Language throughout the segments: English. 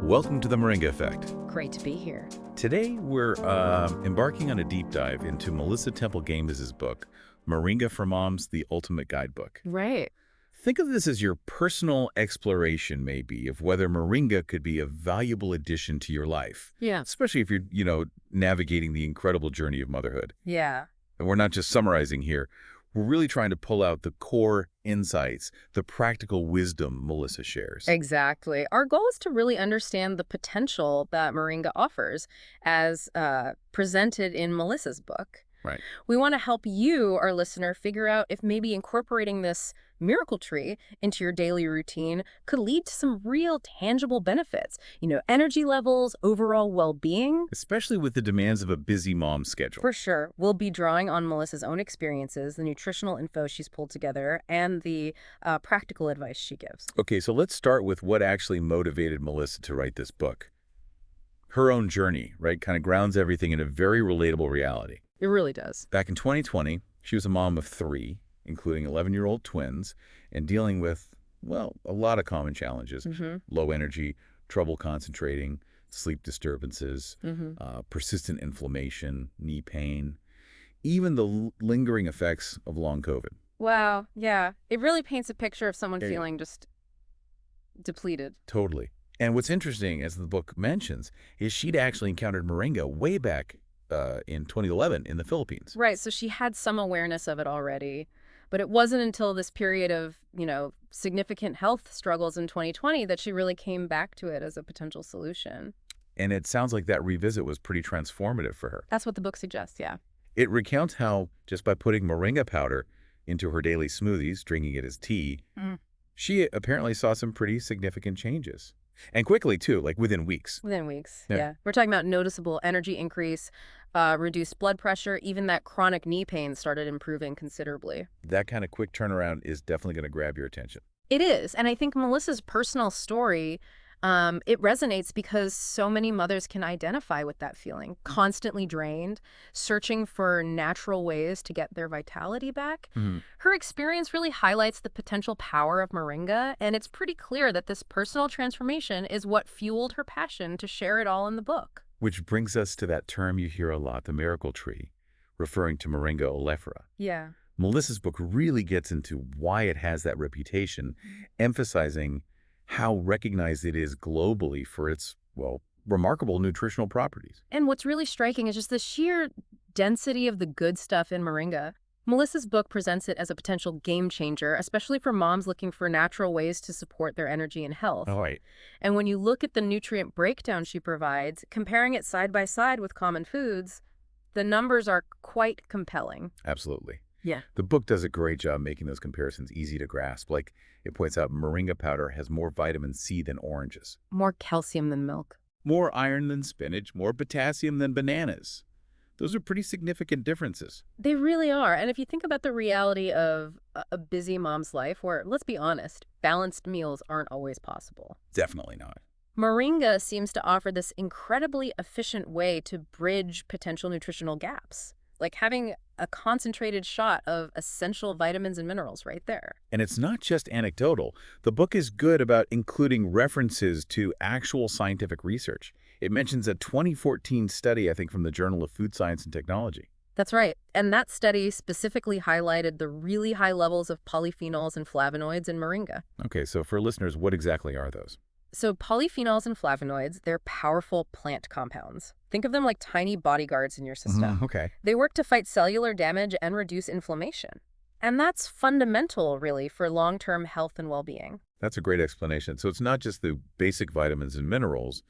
Welcome to the Moringa Effect. Great to be here. Today, we're embarking on a deep dive into Melissa Temple Gamez's book, Moringa for Moms, The Ultimate Guidebook. Right. Think of this as your personal exploration, maybe, of whether Moringa could be a valuable addition to your life. Yeah. Especially if you're, navigating the incredible journey of motherhood. Yeah. And we're not just summarizing here. We're really trying to pull out the core insights, the practical wisdom Melissa shares. Exactly. Our goal is to really understand the potential that Moringa offers as presented in Melissa's book. Right. We want to help you, our listener, figure out if maybe incorporating this miracle tree into your daily routine could lead to some real tangible benefits. Energy levels, overall well-being. Especially with the demands of a busy mom schedule. For sure. We'll be drawing on Melissa's own experiences, the nutritional info she's pulled together, and the practical advice she gives. Okay, so let's start with what actually motivated Melissa to write this book. Her own journey, right, kind of grounds everything in a very relatable reality. It really does. Back in 2020, she was a mom of 3, including 11-year-old twins, and dealing with, a lot of common challenges. Low energy, trouble concentrating, sleep disturbances, persistent inflammation, knee pain, even the lingering effects of long COVID. Wow, yeah. It really paints a picture of someone feeling just depleted. Totally. And what's interesting, as the book mentions, is she'd actually encountered Moringa way back in 2011 in the Philippines. Right, so she had some awareness of it already, but it wasn't until this period of, significant health struggles in 2020 that she really came back to it as a potential solution. And it sounds like that revisit was pretty transformative for her. That's what the book suggests, yeah. It recounts how, just by putting moringa powder into her daily smoothies, drinking it as tea, she apparently saw some pretty significant changes. And quickly, too, like within weeks. Within weeks, yeah. We're talking about noticeable energy increase, reduced blood pressure, even that chronic knee pain started improving considerably. That kind of quick turnaround is definitely going to grab your attention. It is. And I think Melissa's personal story, it resonates because so many mothers can identify with that feeling. Constantly drained, searching for natural ways to get their vitality back. Her experience really highlights the potential power of Moringa, and it's pretty clear that this personal transformation is what fueled her passion to share it all in the book. Which brings us to that term you hear a lot, the miracle tree, referring to Moringa oleifera. Yeah. Melissa's book really gets into why it has that reputation, emphasizing how recognized it is globally for its, remarkable nutritional properties. And what's really striking is just the sheer density of the good stuff in Moringa. Melissa's book presents it as a potential game changer, especially for moms looking for natural ways to support their energy and health. All right. And when you look at the nutrient breakdown she provides, comparing it side by side with common foods, the numbers are quite compelling. Absolutely. Yeah. The book does a great job making those comparisons easy to grasp. Like, it points out moringa powder has more vitamin C than oranges. More calcium than milk. More iron than spinach, more potassium than bananas. Those are pretty significant differences. They really are. And if you think about the reality of a busy mom's life, where, let's be honest, balanced meals aren't always possible. Definitely not. Moringa seems to offer this incredibly efficient way to bridge potential nutritional gaps, like having a concentrated shot of essential vitamins and minerals right there. And it's not just anecdotal. The book is good about including references to actual scientific research. It mentions a 2014 study, I think, from the Journal of Food Science and Technology. That's right. And that study specifically highlighted the really high levels of polyphenols and flavonoids in Moringa. Okay, so for listeners, what exactly are those? So polyphenols and flavonoids, they're powerful plant compounds. Think of them like tiny bodyguards in your system. Okay. They work to fight cellular damage and reduce inflammation. And that's fundamental, really, for long-term health and well-being. That's a great explanation. So it's not just the basic vitamins and minerals,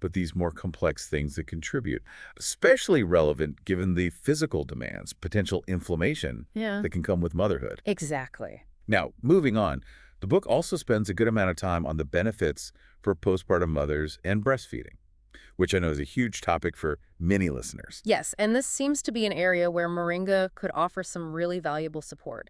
but these more complex things that contribute. Especially relevant given the physical demands, potential inflammation that can come with motherhood. Exactly. Now, moving on, the book also spends a good amount of time on the benefits for postpartum mothers and breastfeeding, which I know is a huge topic for many listeners. Yes, and this seems to be an area where Moringa could offer some really valuable support.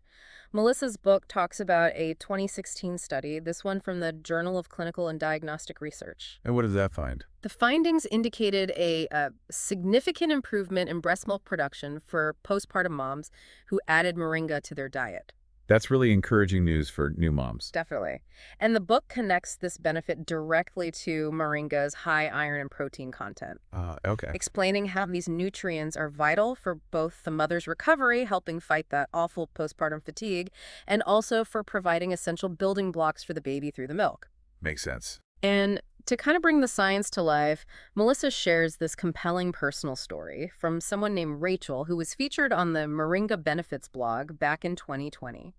Melissa's book talks about a 2016 study, this one from the Journal of Clinical and Diagnostic Research. And what does that find? The findings indicated a significant improvement in breast milk production for postpartum moms who added Moringa to their diet. That's really encouraging news for new moms. Definitely. And the book connects this benefit directly to Moringa's high iron and protein content, Okay. explaining how these nutrients are vital for both the mother's recovery, helping fight that awful postpartum fatigue, and also for providing essential building blocks for the baby through the milk. Makes sense. And to kind of bring the science to life, Melissa shares this compelling personal story from someone named Rachel, who was featured on the Moringa Benefits blog back in 2020.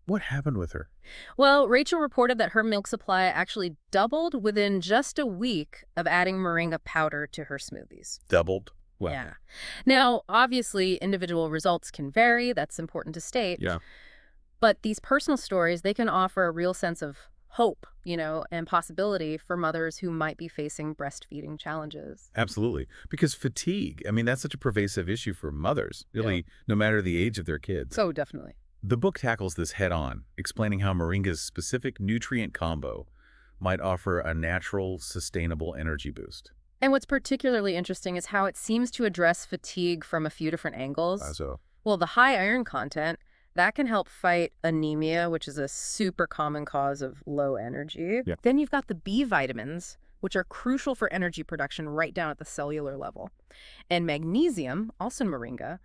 What happened with her? Well, Rachel reported that her milk supply actually doubled within just a week of adding moringa powder to her smoothies. Doubled? Wow. Yeah. Now, obviously, individual results can vary. That's important to state. Yeah. But these personal stories, they can offer a real sense of hope, and possibility for mothers who might be facing breastfeeding challenges. Absolutely. Because fatigue, I mean, that's such a pervasive issue for mothers, really, no matter the age of their kids. Oh, definitely. The book tackles this head-on, explaining how moringa's specific nutrient combo might offer a natural, sustainable energy boost. And what's particularly interesting is how it seems to address fatigue from a few different angles. So, Well, the high iron content, that can help fight anemia, which is a super common cause of low energy. Yeah. Then you've got the B vitamins, which are crucial for energy production right down at the cellular level. And magnesium, also in moringa,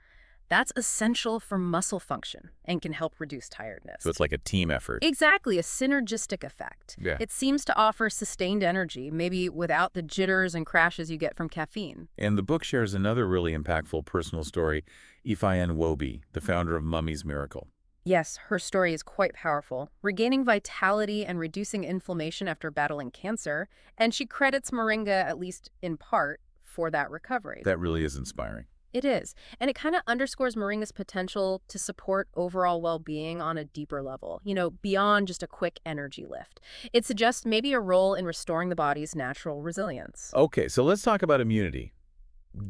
that's essential for muscle function and can help reduce tiredness. so it's like a team effort. Exactly, a synergistic effect. Yeah. It seems to offer sustained energy, maybe without the jitters and crashes you get from caffeine. And the book shares another really impactful personal story, Ifayen Wobi, the founder of Mummy's Miracle. Yes, her story is quite powerful, regaining vitality and reducing inflammation after battling cancer, and she credits moringa, at least in part, for that recovery. That really is inspiring. It is, and it kind of underscores moringa's potential to support overall well-being on a deeper level, beyond just a quick energy lift. It suggests maybe a role in restoring the body's natural resilience. Okay, so let's talk about immunity.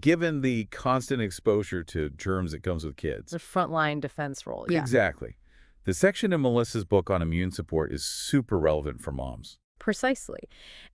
Given the constant exposure to germs that comes with kids. The frontline defense role, yeah. Exactly. The section in Melissa's book on immune support is super relevant for moms. Precisely.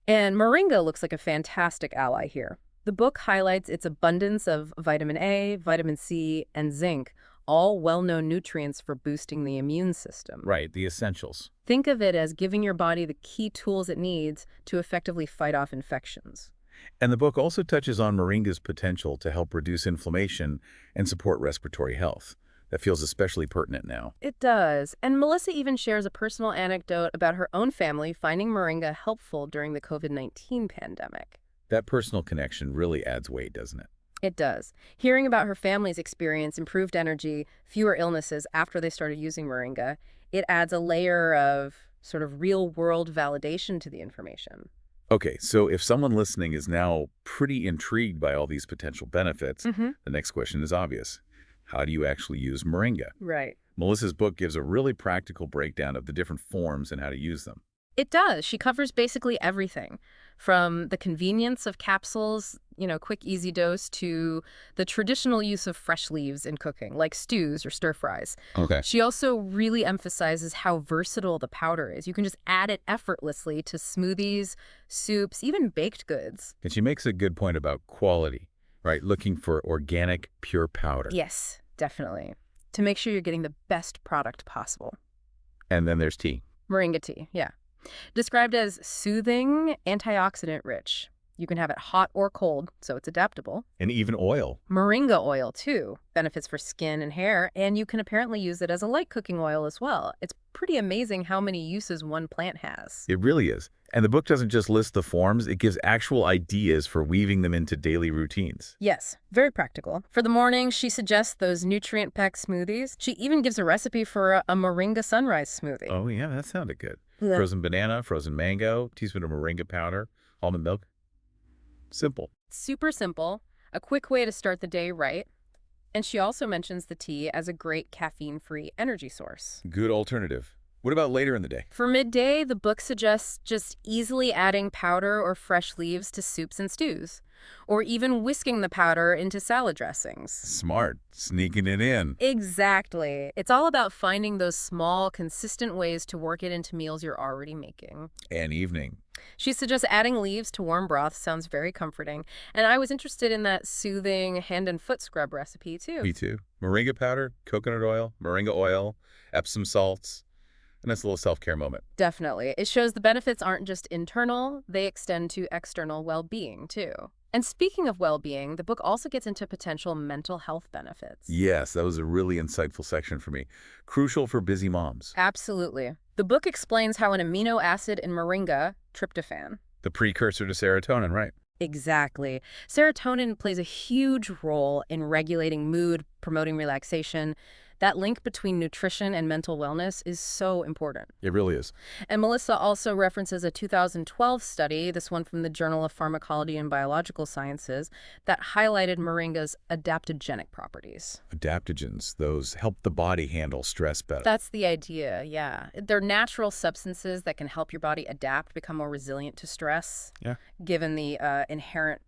And moringa looks like a fantastic ally here. The book highlights its abundance of vitamin A, vitamin C, and zinc, all well-known nutrients for boosting the immune system. Right, the essentials. Think of it as giving your body the key tools it needs to effectively fight off infections. And the book also touches on moringa's potential to help reduce inflammation and support respiratory health. That feels especially pertinent now. It does. And Melissa even shares a personal anecdote about her own family finding moringa helpful during the COVID-19 pandemic. That personal connection really adds weight, doesn't it? It does. Hearing about her family's experience, improved energy, fewer illnesses after they started using moringa, it adds a layer of sort of real-world validation to the information. Okay, so if someone listening is now pretty intrigued by all these potential benefits, the next question is obvious. How do you actually use moringa? Right. Melissa's book gives a really practical breakdown of the different forms and how to use them. It does. She covers basically everything, from the convenience of capsules, quick, easy dose, to the traditional use of fresh leaves in cooking, like stews or stir fries. Okay. She also really emphasizes how versatile the powder is. You can just add it effortlessly to smoothies, soups, even baked goods. And she makes a good point about quality, right? Looking for organic, pure powder. Yes, definitely. To make sure you're getting the best product possible. And then there's tea. Moringa tea, yeah. Described as soothing, antioxidant-rich. You can have it hot or cold, so it's adaptable. And even oil. Moringa oil, too. Benefits for skin and hair, and you can apparently use it as a light cooking oil as well. It's pretty amazing how many uses one plant has. It really is. And the book doesn't just list the forms, it gives actual ideas for weaving them into daily routines. Yes, very practical. For the morning, she suggests those nutrient-packed smoothies. She even gives a recipe for a moringa sunrise smoothie. Oh, yeah, that sounded good. Yeah. Frozen banana, frozen mango, teaspoon of moringa powder, almond milk. Simple. Super simple, a quick way to start the day right. And she also mentions the tea as a great caffeine-free energy source. Good alternative. What about later in the day? For midday, the book suggests just easily adding powder or fresh leaves to soups and stews, or even whisking the powder into salad dressings. Smart. Sneaking it in. Exactly. It's all about finding those small, consistent ways to work it into meals you're already making. And evening. She suggests adding leaves to warm broth. Sounds very comforting. And I was interested in that soothing hand and foot scrub recipe, too. Me too. Moringa powder, coconut oil, moringa oil, Epsom salts. And that's a little self-care moment. Definitely. It shows the benefits aren't just internal, they extend to external well-being, too. And speaking of well-being, the book also gets into potential mental health benefits. Yes, that was a really insightful section for me. Crucial for busy moms. Absolutely. The book explains how an amino acid in moringa, tryptophan. The precursor to serotonin, right? Exactly. Serotonin plays a huge role in regulating mood, promoting relaxation. That link between nutrition and mental wellness is so important. It really is. And Melissa also references a 2012 study, this one from the Journal of Pharmacology and Biological Sciences, that highlighted moringa's adaptogenic properties. Adaptogens, those help the body handle stress better. That's the idea, yeah. They're natural substances that can help your body adapt, become more resilient to stress, Yeah. given the inherent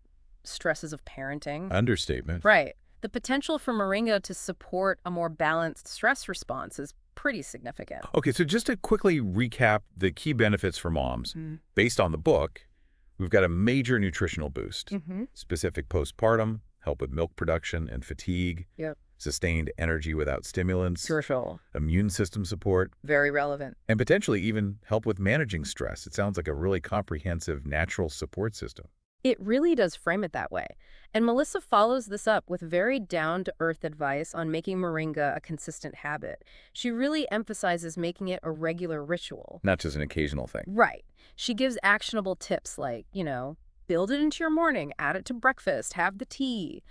stresses of parenting. Understatement. Right. The potential for moringa to support a more balanced stress response is pretty significant. Okay, so just to quickly recap the key benefits for moms, based on the book, we've got a major nutritional boost, specific postpartum, help with milk production and fatigue, Yep. sustained energy without stimulants, Crucial. immune system support, Very relevant. and potentially even help with managing stress. It sounds like a really comprehensive natural support system. It really does frame it that way. And Melissa follows this up with very down-to-earth advice on making moringa a consistent habit. She really emphasizes making it a regular ritual. Not just an occasional thing. Right. She gives actionable tips like, build it into your morning, add it to breakfast, have the tea.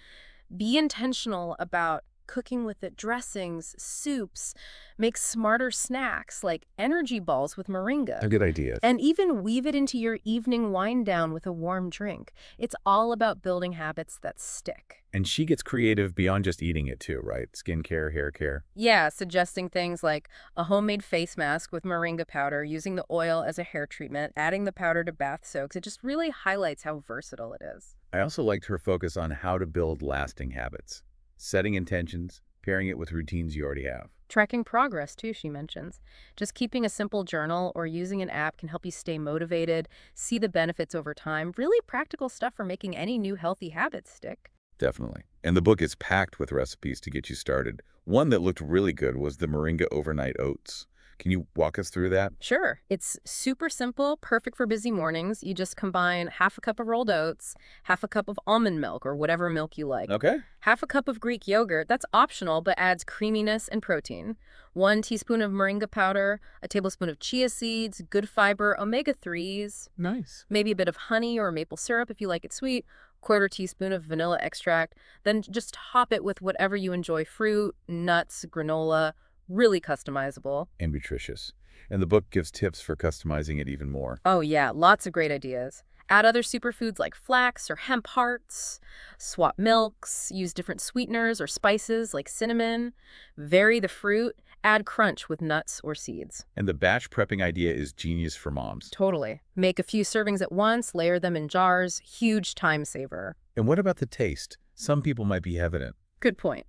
Be intentional about cooking with it dressings, soups, make smarter snacks like energy balls with moringa. A good idea. And even weave it into your evening wind down with a warm drink. It's all about building habits that stick. And she gets creative beyond just eating it too, right? Skincare, hair care. Yeah, suggesting things like a homemade face mask with moringa powder, using the oil as a hair treatment, adding the powder to bath soaks. It just really highlights how versatile it is. I also liked her focus on how to build lasting habits. Setting intentions, pairing it with routines you already have. Tracking progress, too, she mentions. Just keeping a simple journal or using an app can help you stay motivated, see the benefits over time. Really practical stuff for making any new healthy habits stick. Definitely. And the book is packed with recipes to get you started. One that looked really good was the Moringa Overnight Oats. Can you walk us through that? Sure. It's super simple, perfect for busy mornings. You just combine half a cup of rolled oats, half a cup of almond milk or whatever milk you like. Okay. Half a cup of Greek yogurt, that's optional but adds creaminess and protein. 1 teaspoon of moringa powder, a tablespoon of chia seeds, good fiber, omega-3s, Nice. maybe a bit of honey or maple syrup if you like it sweet, 1/4 teaspoon of vanilla extract. Then just top it with whatever you enjoy, fruit, nuts, granola, really customizable. And nutritious. And the book gives tips for customizing it even more. Oh yeah, lots of great ideas. Add other superfoods like flax or hemp hearts, swap milks, use different sweeteners or spices like cinnamon, vary the fruit, add crunch with nuts or seeds. And the batch prepping idea is genius for moms. Totally. Make a few servings at once, layer them in jars, huge time saver. And what about the taste? Some people might be hesitant. Good point.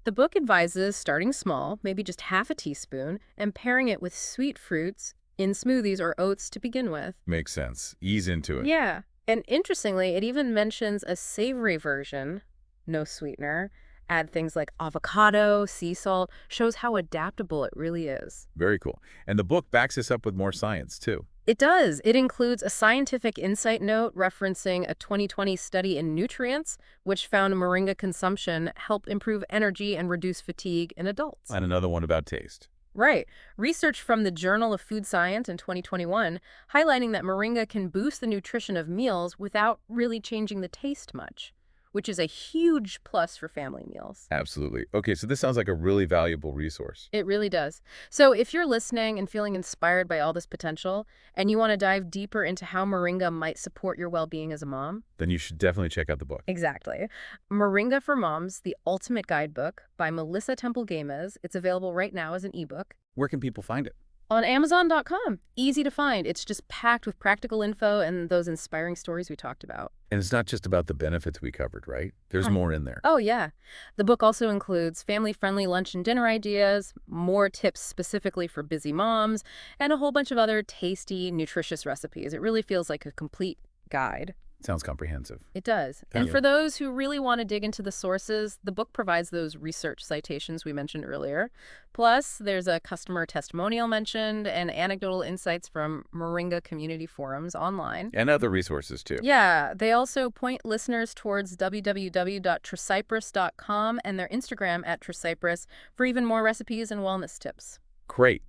The book advises starting small, maybe just half a teaspoon, and pairing it with sweet fruits in smoothies or oats to begin with. Makes sense. Ease into it. Yeah. And interestingly, it even mentions a savory version, no sweetener. Add things like avocado, sea salt, shows how adaptable it really is. Very cool. And the book backs this up with more science, too. It does. It includes a scientific insight note referencing a 2020 study in nutrients, which found moringa consumption helped improve energy and reduce fatigue in adults. And another one about taste. Right. Research from the Journal of Food Science in 2021 highlighting that moringa can boost the nutrition of meals without really changing the taste much, which is a huge plus for family meals. Absolutely. Okay, so this sounds like a really valuable resource. It really does. So if you're listening and feeling inspired by all this potential, and you want to dive deeper into how moringa might support your well-being as a mom, Then you should definitely check out the book. exactly. Moringa for Moms, The Ultimate Guidebook by Melissa Temple Games. It's available right now as an ebook. Where can people find it? On Amazon.com. Easy to find. It's just packed with practical info and those inspiring stories we talked about. And it's not just about the benefits we covered, right? There's more in there. Oh, yeah. The book also includes family-friendly lunch and dinner ideas, more tips specifically for busy moms, and a whole bunch of other tasty, nutritious recipes. It really feels like a complete guide. Sounds comprehensive. It does. Thank And you. for those who really want to dig into the sources, the book provides those research citations we mentioned earlier. Plus, there's a customer testimonial mentioned and anecdotal insights from Moringa community forums online. And other resources, too. Yeah, they also point listeners towards www.tricyprus.com and their Instagram at Tricyprus for even more recipes and wellness tips. Great.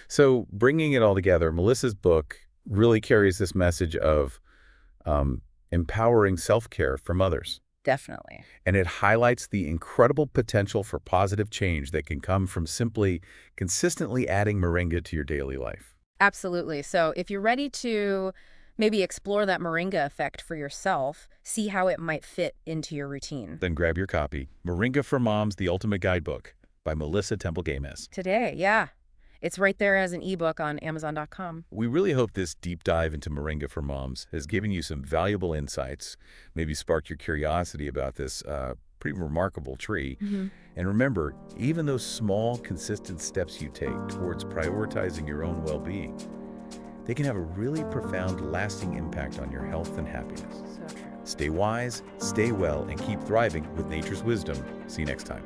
So bringing it all together, Melissa's book really carries this message of empowering self-care for mothers. Definitely. And it highlights the incredible potential for positive change that can come from simply consistently adding moringa to your daily life. Absolutely. So if you're ready to maybe explore that Moringa effect for yourself, see how it might fit into your routine. Then grab your copy, Moringa for Moms, The Ultimate Guidebook by Melissa Temple Games. Today, yeah. It's right there as an ebook on Amazon.com. We really hope this deep dive into Moringa for Moms has given you some valuable insights, maybe sparked your curiosity about this pretty remarkable tree. And remember, even those small, consistent steps you take towards prioritizing your own well-being, they can have a really profound, lasting impact on your health and happiness. So true. Stay wise, stay well, and keep thriving with nature's wisdom. See you next time.